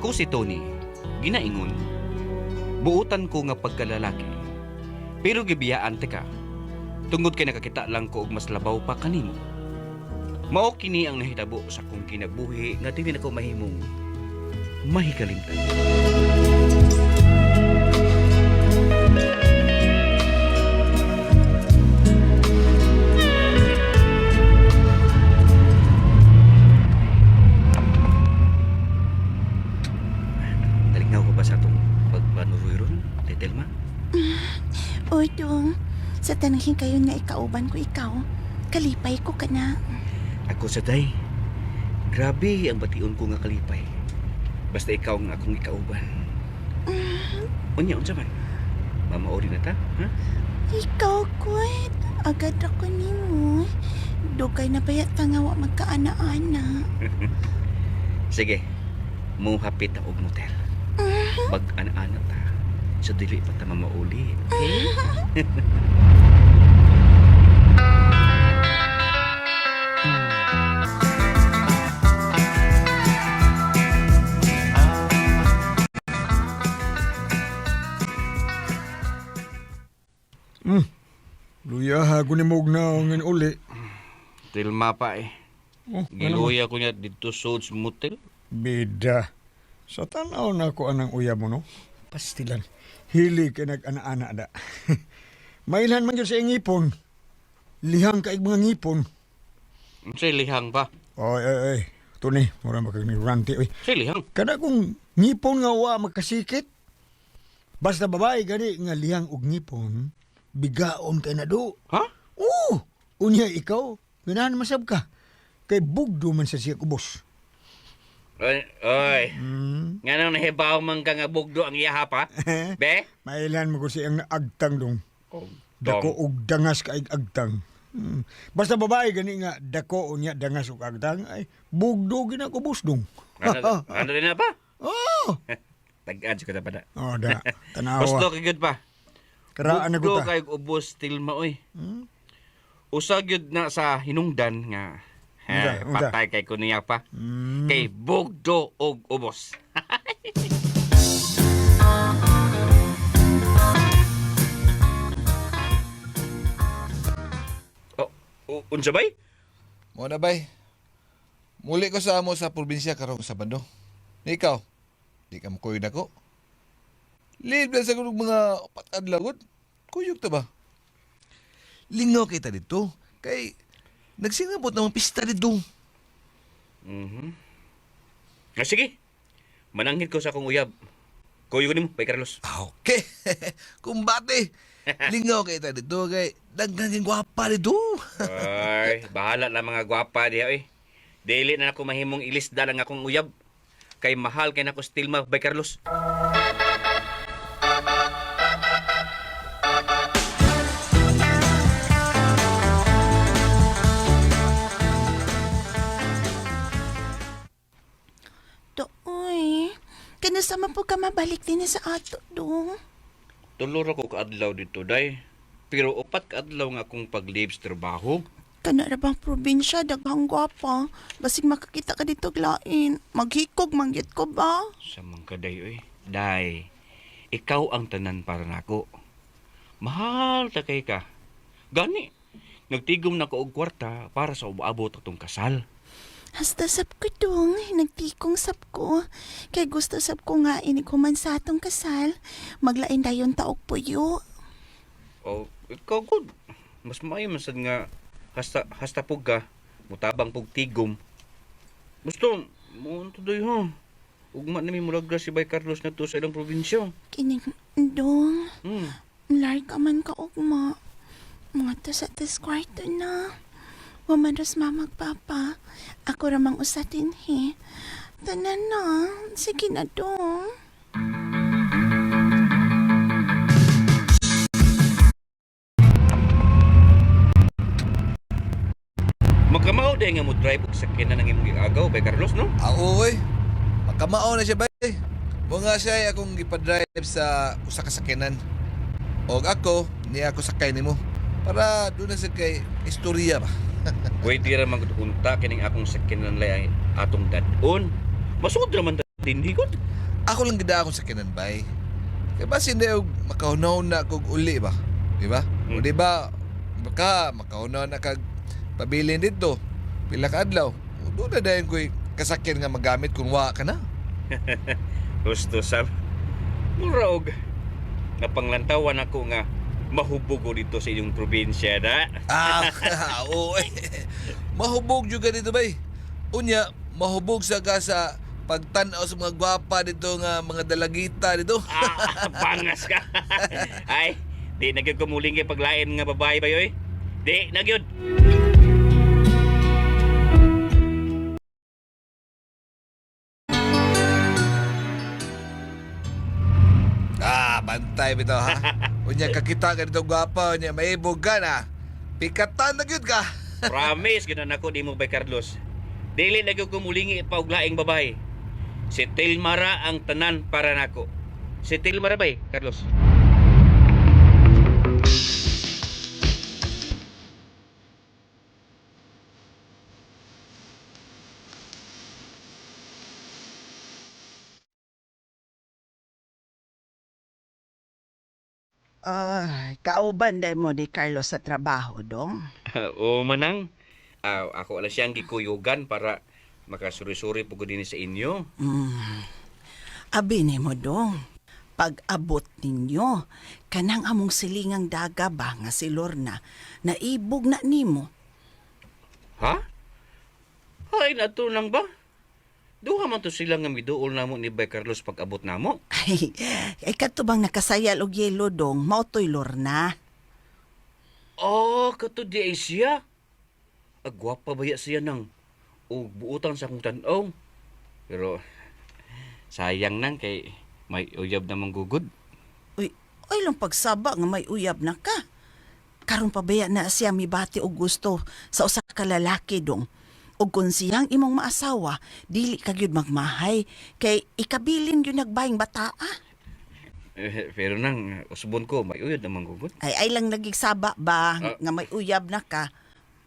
Ako si Tony, ginaingon, buutan ko nga pagkalalaki. Pero gibiyaan ka, tungod kay nakakita lang ko og mas labaw pa kanimo. Mao kini ang nahitabo sa kong kinabuhi nga dili na ko mahimong mahikalimtan. Talingaw ko ba sa itong pagpanuroy ron, Tetelma? Oy, dong. Sa tanahin kayo nga ikauban ko ikaw, kalipay ko ka na. Ako sa day, grabe ang bation ko nga kalipay. Basta ikaw ang akong ikauban. Unya, unsa man? Mamaori na ta, ha? Ikaw, Kuwait. Agad ako ni mo. Dugay na bayat ka nga wa magkaana-ana. Sige, muhapit ako og motel. Pag-ana-ana ta, so dili pa ta mamauli. Okay? Luya, ako ni Mog na ngin uli. Tilma pa eh. Oh, Giluya ko niya dito sa motel. Bida. Sa tanaw na ako anang uya mo, no? Pastilan. Hili ka nag-ana-ana da. Mailhan man yun sa ngipon. Lihang kaig mga ngipon. Sa lihang pa. Oy. Tuni, mura makag ni ranti. Oy. Sa lihang. Kada kong ngipon nga wa magkasikit. Basta babae gani nga lihang og ngipon, bigaon kay na do. Ha? Oo! Unya ikaw, ganahan masab ka. Kay bugdo man sa siya kubos. Oy. Nga nang nahibaw man ka nga bugdo ang iyaha pa? Be? Mailan mo ko siyang agtang dong. Oh, Dako og dangas kaig agtang. Basta babae gani nga dako unya dangas og agtang ay bugdo gina kubos dong. Ano rin na pa? Oh! Tag-ad ka na pa na. Oh, da. Tanawa. Gusto ka gyud pa. Karaan na ko Bugdo ta. kay ubos tilma oy. Usa gyud na sa hinungdan nga Unsa? patay kay kuniya pa. Kay bugdo og ubos. Unsa bay? Mo na bay. Muli ko sa amo sa probinsya karong Sabado. Ni ikaw, di ka makuyod ako. Libre sa kung mga upat adlaw. Kuyog ta ba? Lingaw kita dito. Kay nagsingabot ng pista dito. Sige. Mananghid ko sa akong uyab. Kuyo nimo, Bay Carlos. Okay. Kumbate. Lingaw kita dito kay daghang gwapa dito. Ay, bahala lang mga gwapa diha eh. Dili na ako mahimong ilisda lang akong uyab. Kay mahal kay nako still ma Bay Carlos. Doy, kanasama po ka mabalik din sa ato, dong. Tulor ako kaadlaw dito, day. Pero upat kaadlaw nga akong pag-leave sa trabaho. Kana na bang probinsya, daghang gwapa. Basig makakita ka dito glain. Maghikog, manggit ko ba? Sa mga day, oy. Day, ikaw ang tanan para nako. Mahal ta kay ka. Gani, nagtigom na ko og kwarta para sa umaabot atong kasal. Hasta sab ko dong, nagtikong sab ko. Kay gusto sab ko nga inikuman sa atong kasal. Maglain dayon taog puyo. O, ikaw good. Mas maayo masad nga hasta pug ka, mutabang pug tigom. Gusto, mo to doy ha. Ugma na mi mulagra si Bay Carlos na to sa ilang probinsya. Kining dong, Hmm. larga man ka ugma. Mga to sa tes kwarto na. Wamanos mamagpapa. Ako ramang usatin he. Tanan na. Sige na dong. Magkamao day nga mo drive og sakyanan ng imong giagaw Bay Carlos, no? Oy. Makamao na siya bay. Mo nga siya akong gipa-drive sa usa ka sakyanan. Og ako, niya ako sakay nimo. Para doon na sa kay istorya ba. Pwede ra man unta kining akong sakyanan lay atong dadon. Masud ra man Hindi ko. Ako lang gida akong sakinan bay. Kaya ba hindi og makahunaw na kog uli ba? Di ba? O di ba baka makahunaw na kag pabilin dito. Pila ka adlaw. Doon na dayon ko'y kasakyan nga magamit kung wa ka na. Gusto sab. Murag. Napanglantawan ako nga mahubog ko dito sa inyong probinsya da. Oo. Mahubog juga dito bay. Unya, mahubog sa ka sa pagtanaw sa mga gwapa dito nga mga dalagita dito. Bangas ka. Ay, di nagyod kumuling kay paglain nga babae ba yoy? Di nagyod. Bantay bitaw ha. Unya kakita ka dito gwapa, unya maibog ka na. Pikatan na gyud ka. Promise ginan ako di mo bay Carlos. Dili nagyod kumulingi pauglaing babae. Si Tilmara ang tanan para nako. Si Tilmara bay Carlos. Kauban day mo ni Carlos sa trabaho, dong. O manang. Ako ala siyang gikuyugan para makasuri-suri po ko din sa inyo. Abi ni mo, dong. Pag-abot ninyo, kanang among silingang daga ba nga si Lorna, naibog na nimo. Ha? Ay, nato lang ba? Duha man to sila nga miduol namo ni Bay Carlos pag-abot namo. Ay katubang nakasayal og yelo, dong, mautoy Lorna. Oh, kato di ay siya. Agwapa baya siya nang o buutan sa akong tan-aw. Pero sayang nang kay may uyab na manggugod. Uy, ay lang pagsaba nga may uyab na ka. Karon pa baya na siya mibati og gusto sa usa ka lalaki, dong. Og kung siyang imong maasawa, dili ka gyud magmahay kay ikabilin gyud nagbaying bataa. Pero nang usbon ko may uyab na manggugod. Ay lang nagigsaba ba Ah. nga may uyab na ka.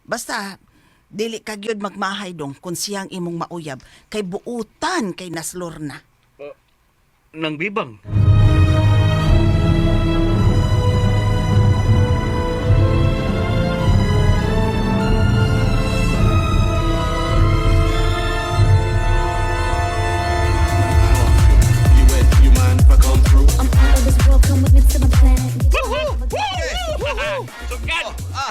Basta dili ka gyud magmahay, dong, kung siyang imong mauyab kay buutan kay naslor na. Nang bibang. I'm out of this world, come with me to my planet. Sugad!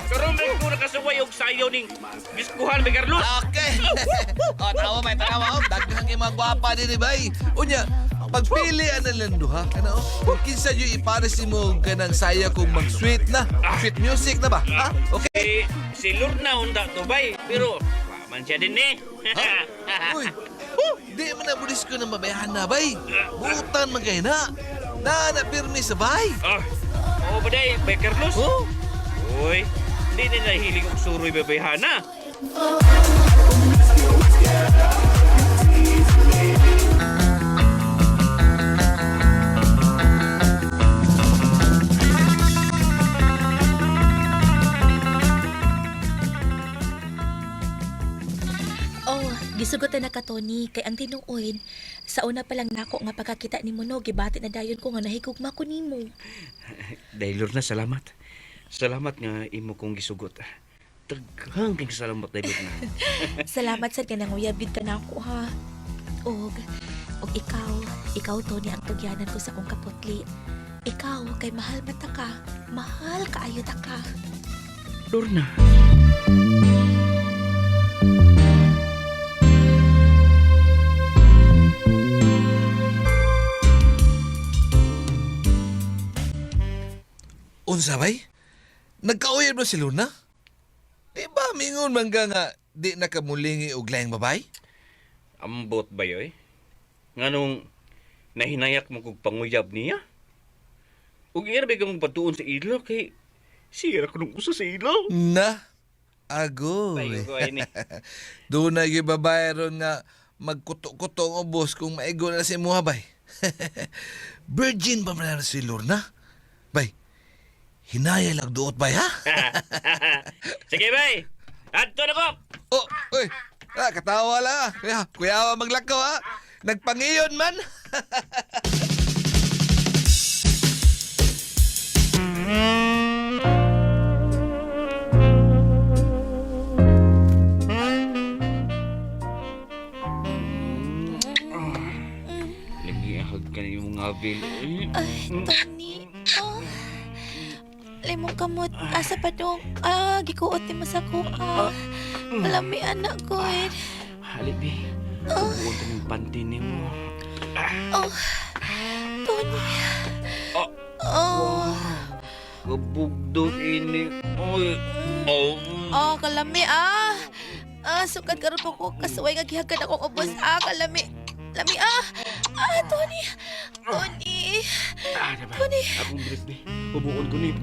Karon may ko nakasuway og sayaw ning biskuhan Bay Carlos. Okay. Tawa may tawa. Daghang yung mga gwapa din bay. Unya, pagpili ang nalanduha. Ano? Kung kinsa yung ipares mo ganang saya kung mag-sweet na. Sweet music na ba? Ha? Okay. Si Lorna hunda to bay, pero man siya din eh. Uy, di man na budis ko na mabayahan na, bay. Buutan man kayo na. Na pirmi sa bay. Oh, baday, Bay Carlos. Oh, Uy, hindi na nahilig og suroy babayhana. Oh, gisugot na ka, Tony. Kay ang tinuoy, sa una pa lang nako nga pagkakita ni mo, no, gibati na dayon ko nga nahigugma ko nimo. Dahil Lorna, salamat. Salamat nga imo kong gisugot. Taghang kang salamat dahil Lorna. Salamat sa kanang uyabid ka na ako, ha. Og ikaw, Tony, ang tugyanan ko sa kong kaputli. Ikaw, kay mahal mata ka. Mahal kaayo ta ka. Lorna. unsa bay? Nagkauyab na si Luna? Di ba mingon man ka nga di nakamulingi og laing babay? Ambot ba yoy? Nganong nahinayak mo kog panguyab niya? Ug irbe ka mong patuon sa ilo kay sira ko nung usa sa ilo. Na, agoy. Bayo ko ay ni. Doon na yung babae ron nga magkuto-kuto ang ubos kung maigo na si Muha bay. Virgin ba man na si Lorna? Bay, hinaya lang duot bay ha? Sige bay. Adto na ko. Oh, oy, katawa lang. Kuyawa maglakaw ha. Nagpangiyon man. Nag-iahag ka na yung mga bil. Ay, Tony. Oh. Limong kamot. Asa pa dong. Gikuot ni masako. Malami anak ko eh. Halibi. Tubuon ka ng pantin mo. Tony. Oh. Oh. Kabugdog ini. Oy. Kalami sukat karon po ko kasuway nga gihagad akong ubos. Kalami. Lami Tony. Tony. Tony. Akong bilis be. Ubuon ko ni.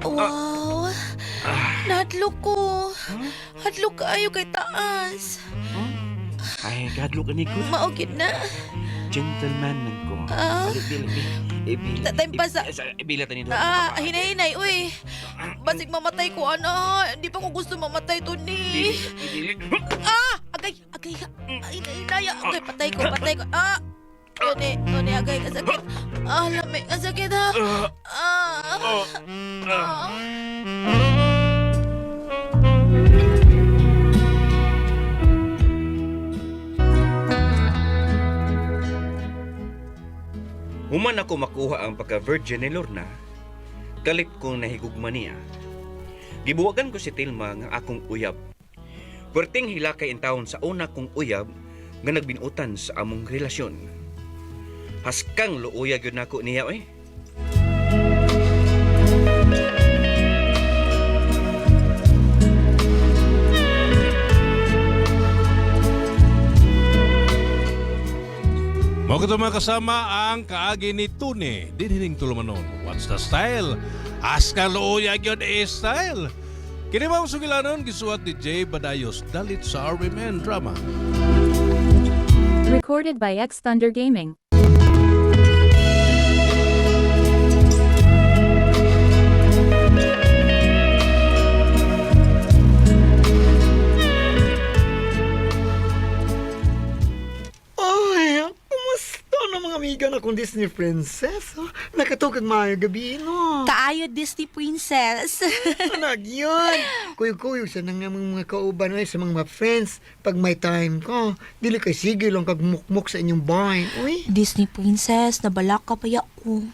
Wow. Nahadlok ko. Hadlok kaayo kay taas. Ay, gadlo ka ni ko. Maugid na. Gentleman man ko. Halibi. Ibila. Tatay pa sa- Ibila tani doon. Hinay-hinay, uy. Basig mamatay ko, ana. Hindi pa ko gusto mamatay, Tony. Agay. Hinay-hinay. Agay, patay ko. Tony, agay, kasakit. Lami, kasakit, ha. Human ako makuha ang pagka-virgin ni Lorna, kalit kong nahigugma niya. Gibuwagan ko si Tilma nga akong uyab. Perting hilakay in taon sa una kong uyab nga nagbinutan sa among relasyon. Haskang luuyag yun ako niya eh. Mao kato mga kasama ang kaagi ni Tune dinhining tulumanon. What's the style? Aska looya gyud style. Kini ba sugilanon gisuwat ni Jay Badayos dalit sa RV Man drama. Recorded by X Thunder Gaming. Ay, kumusta na mga amiga na kong Disney princess? Nakatugag maayo gabi, no? Kaayo Disney Princess. Anag yun. Kuyog-kuyog sa nang mga kauban ay sa mga friends. Pag may time ko, dili kay sige lang kag mukmuk sa inyong bahay. Uy, Disney Princess, nabalak ka pa ko.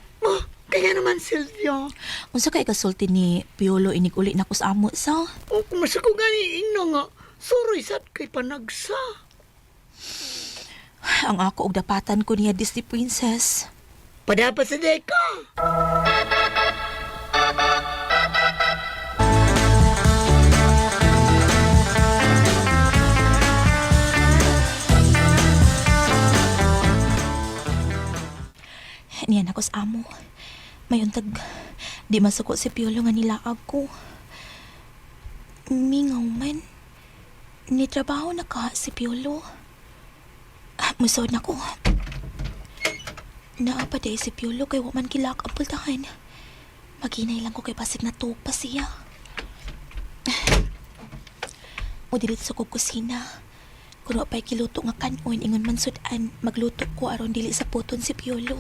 kaya naman Sylvia. Unsa kay kasulti ni Piolo inig-uli na ko sa amo sa? O kung masako gani ino nga, suroy sad kay panagsa. Ang ako og dapatan ko niya Disney Princess. Padapat sa deka. Niyan ako sa amo. May untag, di masuko si Piolo nga nilaag ko. Mingaw man. Nitrabaho na ka si Piolo. Musod na ko. Naapa day si Piolo kay waman kilak ang pultahan. Maginay lang ko kay pasig na tuog pa siya. O dilit sa kong kusina. Kuno pa'y kiluto nga kanon ingon man sudan. Magluto ko aron dili sa puton si Piolo.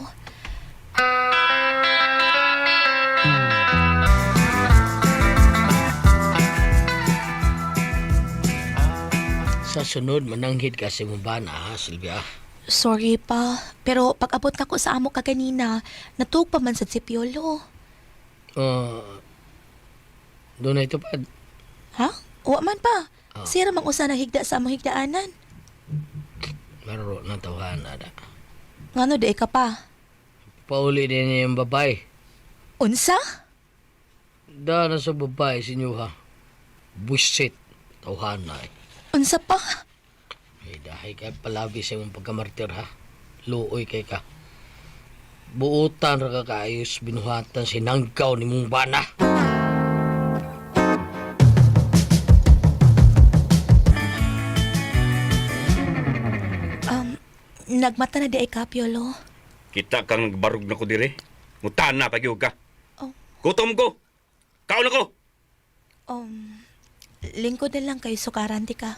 Sa sunod, mananghid ka sa mong bana, ha, Silvia? Sorry pa, pero pag abot na ko sa amo ka kanina, natuog pa man sad si Piolo. Doon na ito pa. Ha? Wa man pa. Sira mang usa na higda sa among higdaanan. Laro na tawahan, ada. Ngano day ka pa? Pauli din niya yung babae. Unsa? Da na sa babae, sinyo ha. Buisit. Tawahan na eh. Unsa pa? Ay, dahil kay palabi sa mong pagkamartir, ha. Luoy kay ka. Buutan ra ka kaayos binuhatan sinangkaw ni mong bana. Nagmata na day ka, Piolo. Kita kang nagbarog na ko dire. Mutana pagyug ka. Oh. Gutom ko. Kaon ako. Lingkod na lang kay sukaran di ka.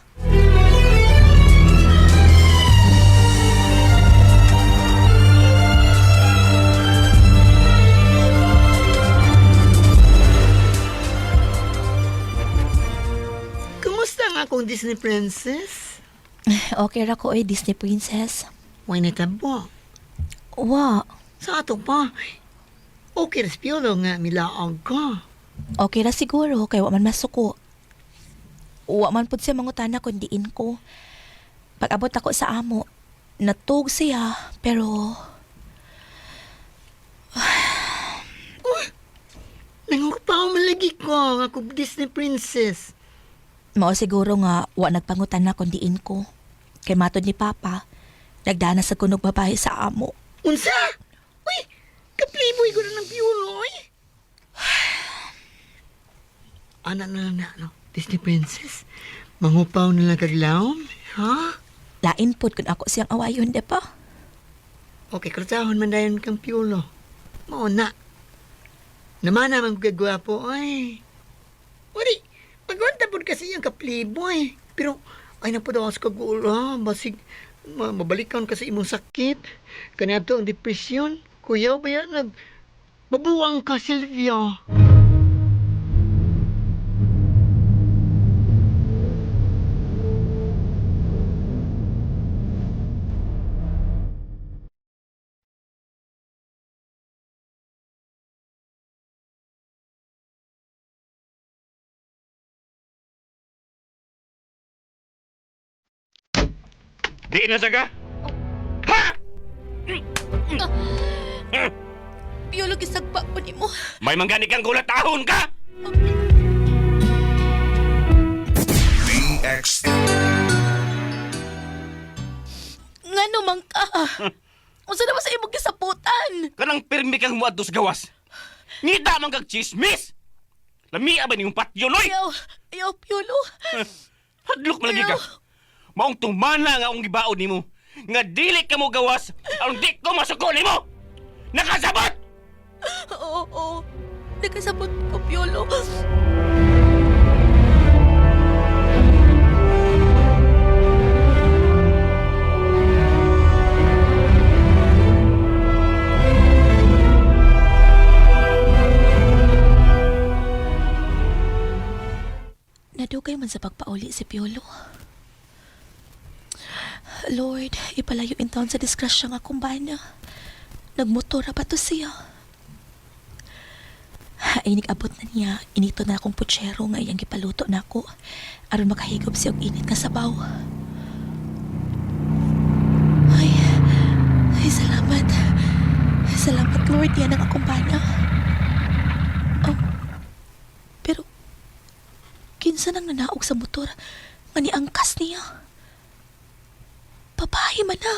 akong Disney princess. Okay ra ko Disney princess. Why na tabo? Wa. Sa ato pa. Okay, Raspiolo nga, milaag ka. Okay ra siguro kay wa man masuko. Wa man pud siya mangutana kun diin ko. Pag abot ako sa amo, natug siya pero Nangupaw malagi ko nga kung Disney princess. mao siguro nga wa nagpangutana kun diin ko. Kay matod ni Papa, nagdana sa kunog babae sa amo. Unsa? Uy, kapliboy ko na ng piulo, oy. Anak na, no? Disney princess. Mangupaw na lang kaglaom, ha? Lain pud kun ako siyang awayon de pa. Okay, kartahon man dayon kang piulo. Mao na. Naman naman gagwapo, ay. Wari, magwanta po kasi yung kapliboy. Pero, ay na po daw sa kagulo, ha? Basig, mabalikan kasi imong sakit. Kanya to ang depresyon. Kuya, baya babuwang ka, Silvia. Di na saga. Piolo gisagpa po ni mo. May manggani kang gulat tahon ka. BX Nga naman ka. Unsa na ba sa imong gisaputan? Kanang pirmi kang muadto sa gawas. Ngita man kag chismis. Lamia ba niyong patyo, noy? Ayaw, Piolo. Hadlok malagi ka. Maong tumana nga ang gibaon nimo. Nga dili ka mo gawas, ang di ko masuko nimo. Nakasabot! Oo. Nagkasabot ko, Piolo. Nadugay man sa pagpauli si Piolo. Lord, ipalayo in taon sa disgrasya nga kumbana. Nagmotor ba to siya? Ay abot na niya, inito na akong putsero nga iyang gipaluto na ako aron makahigop siya og init nga sabaw. Ay, salamat. Salamat, Lord, yan ang akong bana. Oh, pero, kinsa nang nanaog sa motor nga niangkas niya? Babae man na.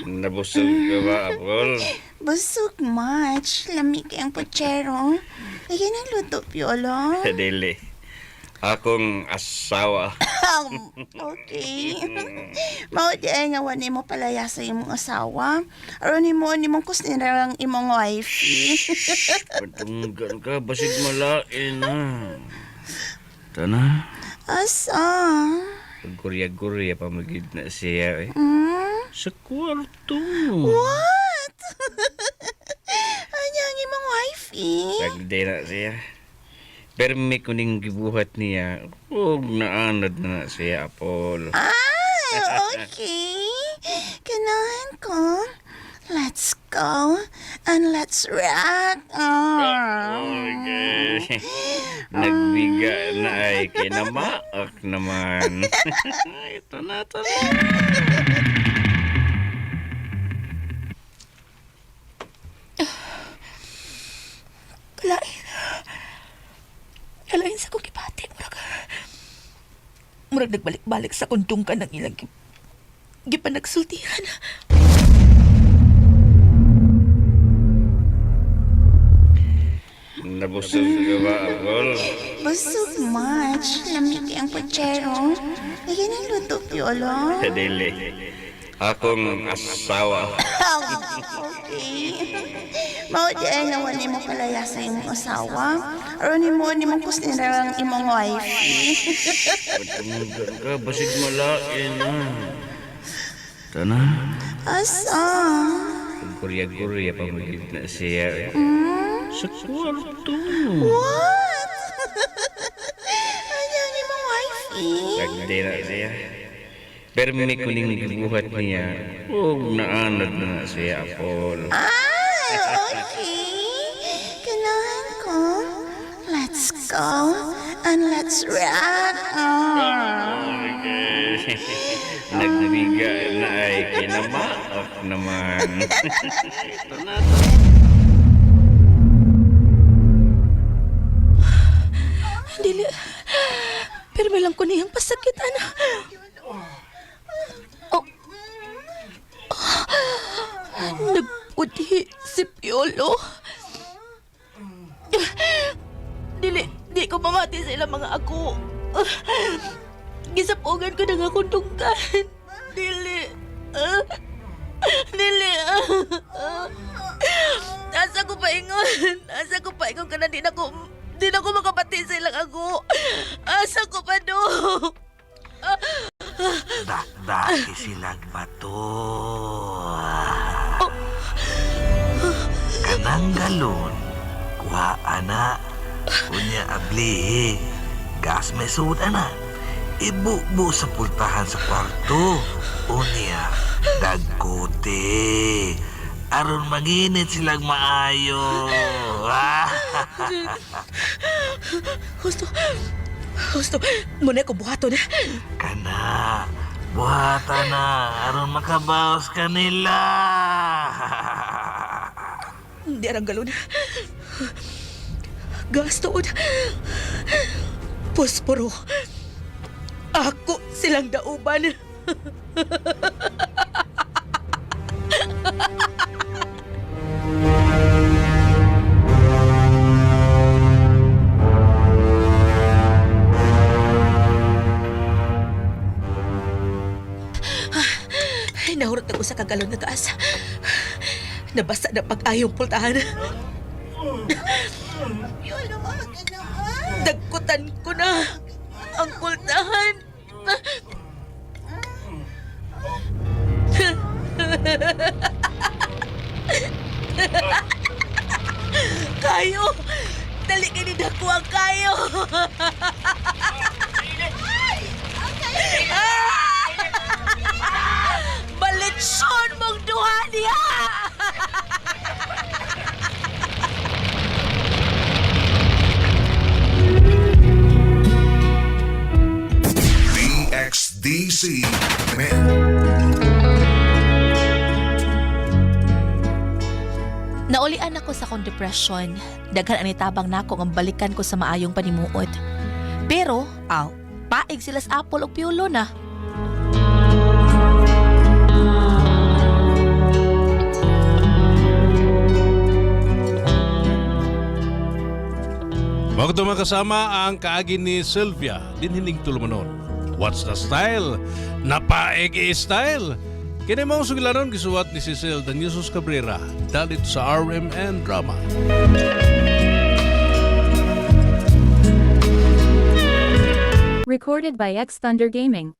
Nabusog ka ba, Apol? Busog, March. Lamig kayang putsero. Lagi ng luto, Piolo. Dili. Akong asawa. Okay. Mao di ay nga wani mo palaya sa imong asawa. Aron ni mong kusnirang imong wifey. Patunggan ka, basig malain ha. Tana, Asa? pagkurya-kurya pamagid na siya eh. Sa kwarto. What? Anya ang imong wifey? Sagday na siya. Pero may kuning gibuhat niya, huwag naanad na siya, Apol. Okay. Ganahan ko. Let's go and let's rock. Okay. Nagbiga na ay kinamaak naman. Ito na. Kalain sa kong kipati. Murag nagbalik-balik sa kundong ka ng ilang gipanagsultihan. Nabusog ka ba, Apol? Busog, March. Lamig ang putsero. Lagi ng luto, Piolo. Dili. akong asawa. Okay. Mao di ay nawan mo kalaya sa imong asawa. Aron ni mo kusnirang imong wife. Patunggan ka, basig malain na. Tana, Asa? kurya-kurya pa magigit na siya. Sa kwarto. What? Ayaw ni mong wifey. Lagdi na siya. Pero may kuning gibuhat niya. Huwag naanad na siya, Apol. Ah, okay. Kailangan ko. Let's go and let's rock. Nagbiga na ay kinamaak naman. Dili. Pero lang ko niyang pasakitan. Oh. Nagputi si Piolo. Di ko mamati sila mga ako. Gisapungan ko ng akong tungkan. Dili. Asa ko pa ingon ka na di na ko makapati silang ako. Asa ko pa do. Daki silang bato. Kanang galon, kuha ana. Kunya abli, gas may suda na. Ibubo sa pultahan sa kwarto. Unya, dagkote. Aron maginit silang maayo. Gusto, muna ko buhato na. Kana, buhatan na. Aron makabawas ka nila. Hindi arang galon. Gas tuod. Posporo. Ako silang dauban. Nahurot ako sa kagalon na taas. Nabasa na pag-ayong pultahan. Dagkutan ko na ang pultahan. Kayo! Dali ka ni dako ang kayo! Balitsyon mong duha niya! DXDC Men. Naulian ako sa akong depression. Daghan ani tabang nako ang balikan ko sa maayong panimuot. Pero, paig sila sa Apple o Piolo na. Magto makasama ang kaagi ni Sylvia dinhining tulumanon. What's the style? Napaeg style. Kini mao sugilanon gisuwat ni Cecil Daniosos Cabrera dalit sa RMN Drama. Recorded by X Thunder Gaming.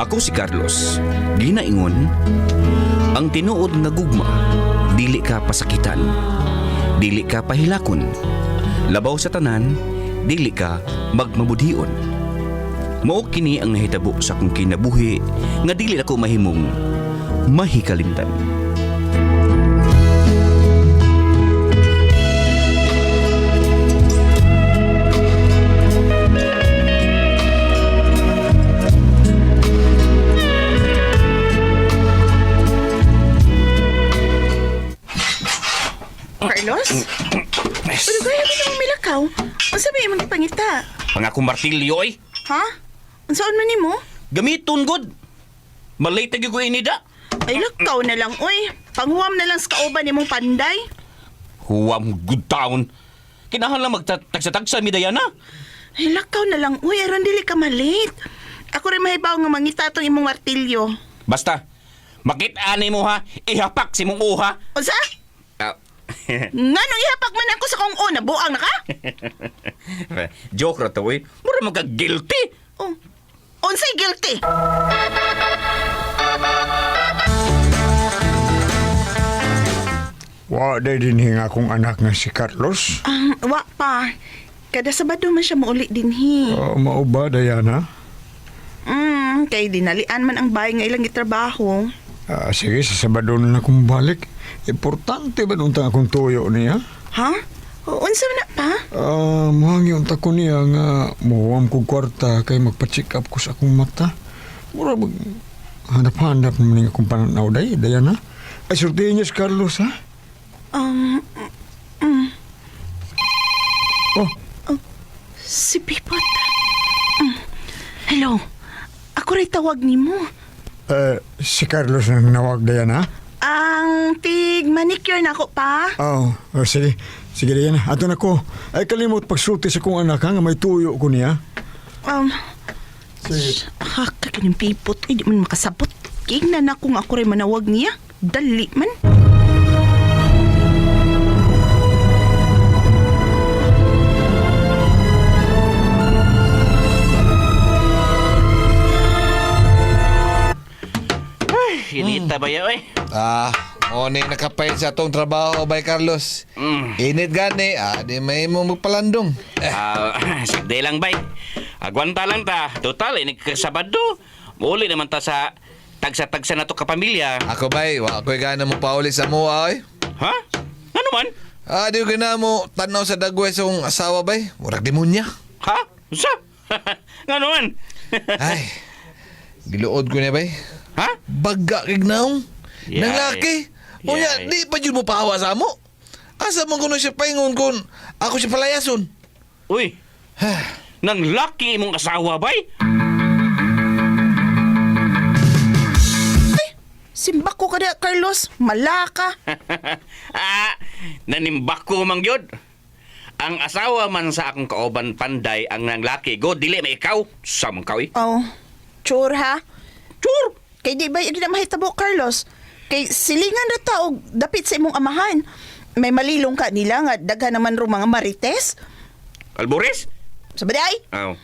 Ako si Carlos. Ginaingon, ang tinuod nga gugma, dili ka pasakitan, dili ka pahilakon, labaw sa tanan, dili ka magmabudhion. Mao kini ang nahitabo sa akong kinabuhi nga dili ako mahimong mahikalimtan. Carlos? Ano kaya mo namang milakaw? Ang sabi yung magpangita? Pangakong martilyo ay, Ha? Ang saan man mo? gamiton god. Malay tagi ko inida. Ay, lakaw na lang, oy. Panghuam na lang sa kauban ni mong panday. Huwam good taon. Kinahanglan magtagsatagsa mi dayana. Ay, lakaw na lang, oy. Aron dili ka malit. Ako rin mahibaw nga mangita itong imong martilyo. Basta, Makit-ani mo ha, ihapak si mong uha. Unsa? Ah, Nganong ihapak man ako sa kong una, buang na ka? Joke ra to eh. Mura magka-guilty. Oh. Unsay guilty? Wa day dinhi nga akong anak nga si Carlos. Wa pa. Kada Sabado man siya mauli din hi. Mao ba, Diana? Kay dinalian man ang bahay nga ilang gitrabaho. Sige, sa Sabado na akong balik. Importante ba nung akong tuyo niya? Ha? Unsa man na pa? Mahangi unta ko niya nga muwam kong kwarta kay magpa-check up ko sa akong mata. Mura mag hanap-hanap naman nga akong pananaw day, Diana. Ay, surtihin niya si Carlos, ha? Si Pipot. Hello. Ako rin tawag ni mo. Si Carlos ang nawag, Diana? Ang tig manicure na ako pa. Sige. Sige, Diana. Ato na ko. Ay, kalimot pagsulti sa kong anak, ha? Nga may tuyo ko niya. Sige. Kakaning Pipot. Ay, di man makasabot. Kingnan ako nga ako rin manawag niya. Dali man. Hinita ba yaw eh? O ni nakapayat sa atong trabaho, bay Carlos. Init gani, di may mo magpalandong. Sagday lang bay. Agwanta lang ta. Total, Sabado. Muli naman ta sa tagsa-tagsa na to kapamilya. Ako bay, wa ko'y gana mo pauli sa mua, oy. Ha? Ano man? Di ko gana mo tanaw sa dagway sa kong asawa, bay. Murag demonya. Ha? Sa? Ano man? Ay, giluod ko niya, bay. Ha? Baga kignaong. Yeah, Nang laki. O yeah, di pa dyan mo pahawa sa mo. Asa mo kuno siya paingon kun ako siya palayason. Uy, nang laki mong asawa bay? Simbak ko kada, Carlos. Malaka. Nanimbak ko mang yun. Ang asawa man sa akong kauban panday ang nang laki. Go, dili may ikaw. Samang kaw eh. Sure ha? Sure. Kay di ba hindi na mahitabo, Carlos? Kay silingan na tao, dapit sa imong amahan. May malilong ka nila nga daghan naman ro mga marites. Albores? Sabaday? Oh.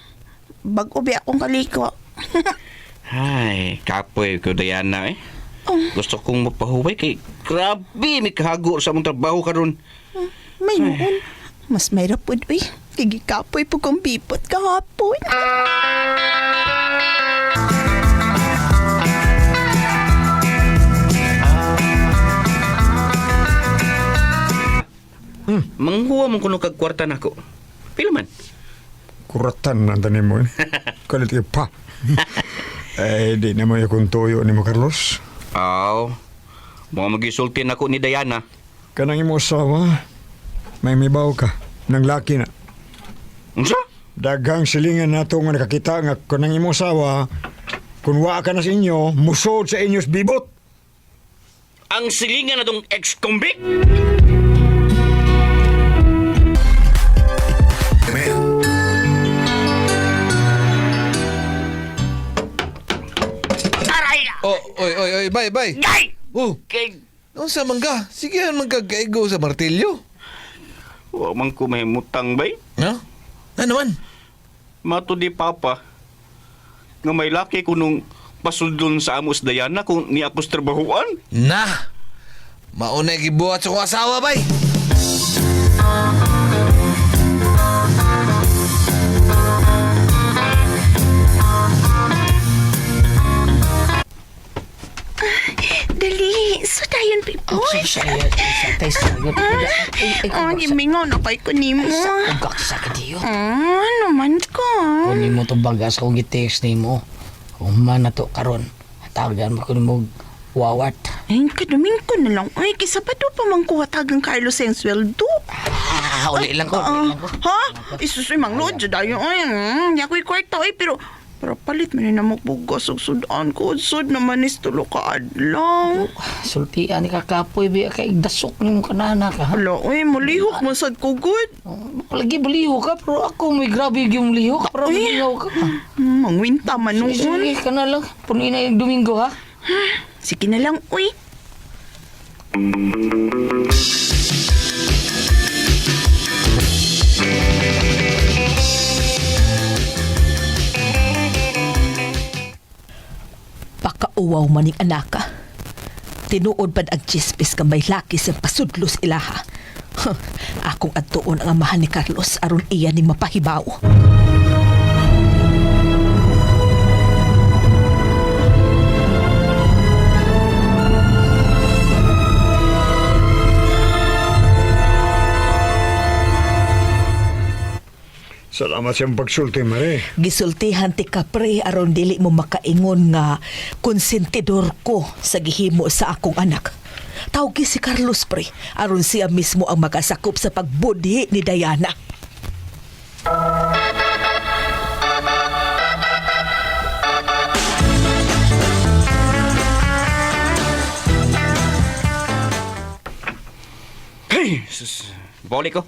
Bago ba akong kaliko? Ay, kapoy ko Diana eh. Gusto kong mapahuway kay grabe may kahago sa mong trabaho karon. May noon. Mas may rapod, uy. Kigikapoy po kong Pipot kahapon. Manghuwa mong kuno kag kwarta nako. Pila man? Kuratan na tanim mo, eh. Kalit kayo pa. Di naman yung tuyo ni mo, Carlos. Mga magisulti na ko ni Diana. Kanang imo asawa, may mibaw ka. Nang laki na. Unsa? Daghang silingan na ito nga nakakita nga kanang imo asawa, kung waa ka na sa inyo, musod sa inyos bibot. Ang silingan na tong ex-convict? Amen. Aray! Oy, bay. Gay! Kay... Sa mangga? Sige, magkagaigo sa martilyo. Wa man ko may mutang bay. No? Ano man? Mato di papa. Nga may laki ko nung pasudlon sa amos Diana kung ni akos trabahuan. Na! Maunay gibuhat sa kong asawa, bay! Dali. So dayon, Pipoy. Gimingaw na kay ko ni mo. Ugak sa kadiyo. Ano man ka? Kunin mo itong bagas kung i-text ni mo. Kung man na to karon, tawagan mo kunin mo wawat. Ay, kaduming ko na lang. Ay, kisa pa doon pa mangkuha tagang Carlos ang sweldo. Uli lang ko. Ha? Isusoy mang load dyan dayo. Ay, hindi ako'y kwarta. Ay, pero palit man na magbugas og sudan ko. Sud naman is tulo ka adlaw. Sultian ni kakapoy, biya kay dasok ni mo kanana ka. Hala, ay, malihok mo sad ko good. Lagi baliho ka, pero ako may grabe yung lihok. Pero baliho ka. Mangwinta man noon. Sige ka na lang. Punin na yung Domingo, ha? Sige na lang, uy. Pakauwaw maning anaka. Tinuod pad ang chismis ka may laki sa pasudlos ilaha. Akong adtuon ang amahan ni Carlos aron iya ning mapahibaw. Salamat sa pagsulti, Mare. Gisultihan ti kapre aron dili mo makaingon nga konsentidor ko sa gihimo sa akong anak. Tawgi si Carlos pre aron siya mismo ang makasakop sa pagbudhi ni Diana. Hey, sus. Balik ko.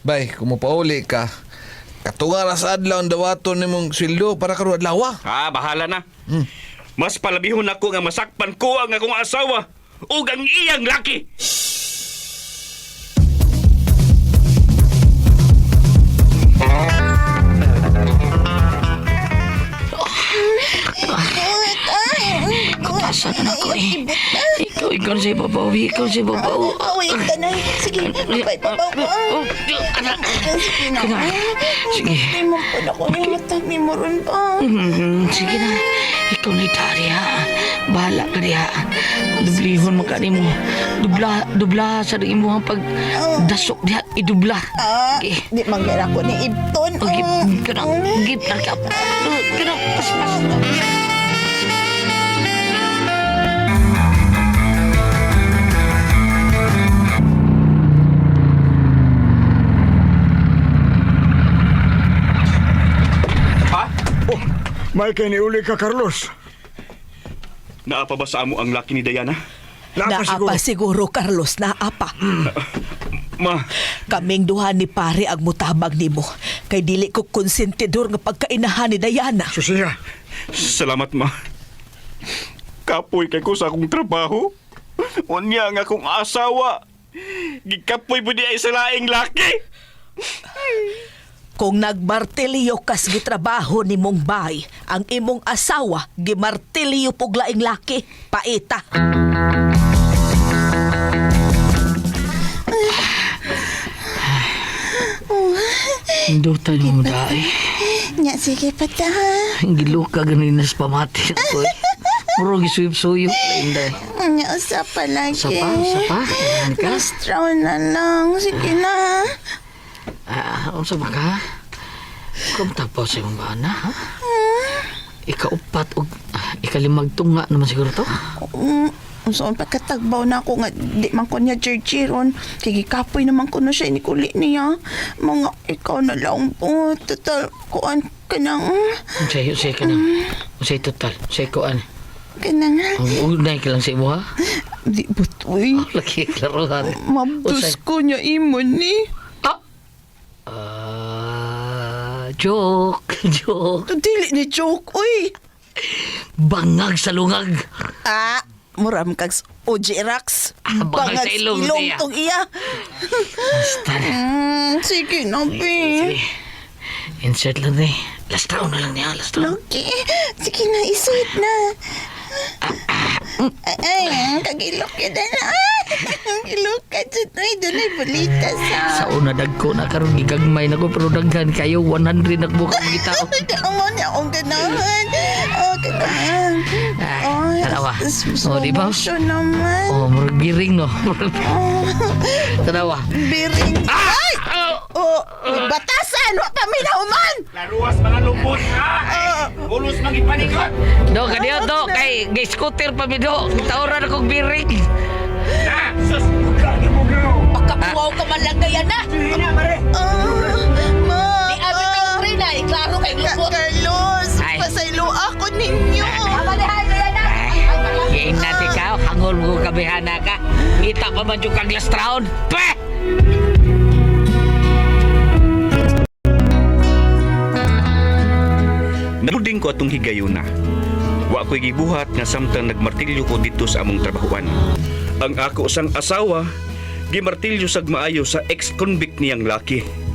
Bay, kung mapauli ka, katunga na sa adlaw ang dawaton ni mong sweldo para karon adlaw. Bahala na. Mas palabihon ako nga masakpan ko ang akong asawa ug ang iyang laki. Katasan na ako eh. Ikaw si babaw. Ikaw si babaw. Uy, tanay. Sige, pabaw ko. Anak. Sige na. Sige. Hindi mo pa na ko yung matag ni mo ron pa. Sige na. Ikaw ni Dari ha. Bahala ka diha. Dublihon mo ka ni mo. Dubla sa rin mo ang pagdasok diha. Idubla. Okay. Di mangyara ko ni Ibton. Gip ka na. Gip na ka. Ka na. Paspas. May kiniuli ka, Carlos. Naapa ba sa amo ang laki ni Diana? Naapa siguro Carlos, naapa. Ma, Kaming duha ni pare ang mutabag nimo. Kay dili ko konsentidor nga pagkainahan ni Diana. Susiya. salamat ma. Kapoy kay ko sa akong trabaho. Unya nga akong asawa. Gikapoy po di ay sa laing laki. Kung nagmartilyo kas gitrabaho ni mong bay, ang imong asawa gimartilyo pug laing laki, paita. Indutan mo dahil. Nya, sige pa ta. Gilo ka ganun sa pamati ko eh. Muro gisuyop-suyop. Inday. Nya, usa pa lagi. Sapa? Yan ka? Last round na lang. Sige na. Unsa ba ka? Kung tapaw sa imong bana, ha? Ikaupat o ikalimag tunga naman siguro to? Saan pagkatagbaw na ako nga di man ko niya Ron. Kaya kapoy naman ko na siya inikuli niya. Mga ikaw na lang po. Total, kuan ka nang... Unsay ka na. Unsay total. Unsay kuan. Ka nang... Ang unay ka lang sa imo, ha? Di butoy. Laki, klaro, ha? Mabdus ko niya imon ni. Joke. Dili ni joke, uy. Bangag sa lungag. Muram kag OJ Rax. Bangag sa ilong ilong siya. tong iya. Basta na. Sige na, be. Sige. Insert lang eh. Last round na lang niya. Last round. Okay. Sige na, isuit na. Ay, kagilok ka na na. Kagilok ka sa tayo. Doon ay balita Sa una dagko na karon gigagmay na ko pero daghan kayo 100 nagbukang gitao. Amo niya akong ganahan. Kaganahan. Tanawa. Di ba? Slow naman. Murag biring no. Tanawa. Biring. Ay! Batasan! Wa pa minahuman! Laruas mga lupot ha! Ulos magipanikot! Do, kaniyo do. Kay scooter pa mi do. Taoran akong biring. Na! Sus! Bugagi mo gano! Pagkapuwaw ka man lang kaya na. Hindi na, mare! Ma! Di abi ka rin na. Klaro kay lupot. Carlos! Ay. Pasaylo ako ninyo! Amalihan kaya na. Giing natin ka. Hangol mo kabihana ka. Kita pa man yung kag last round. Peh! Nabuding ko atong higayuna. Wa ko'y gibuhat nga samtang nagmartilyo ko dito sa among trabahuan. Ang ako sang asawa, gimartilyo sag maayo sa ex-convict niyang laki.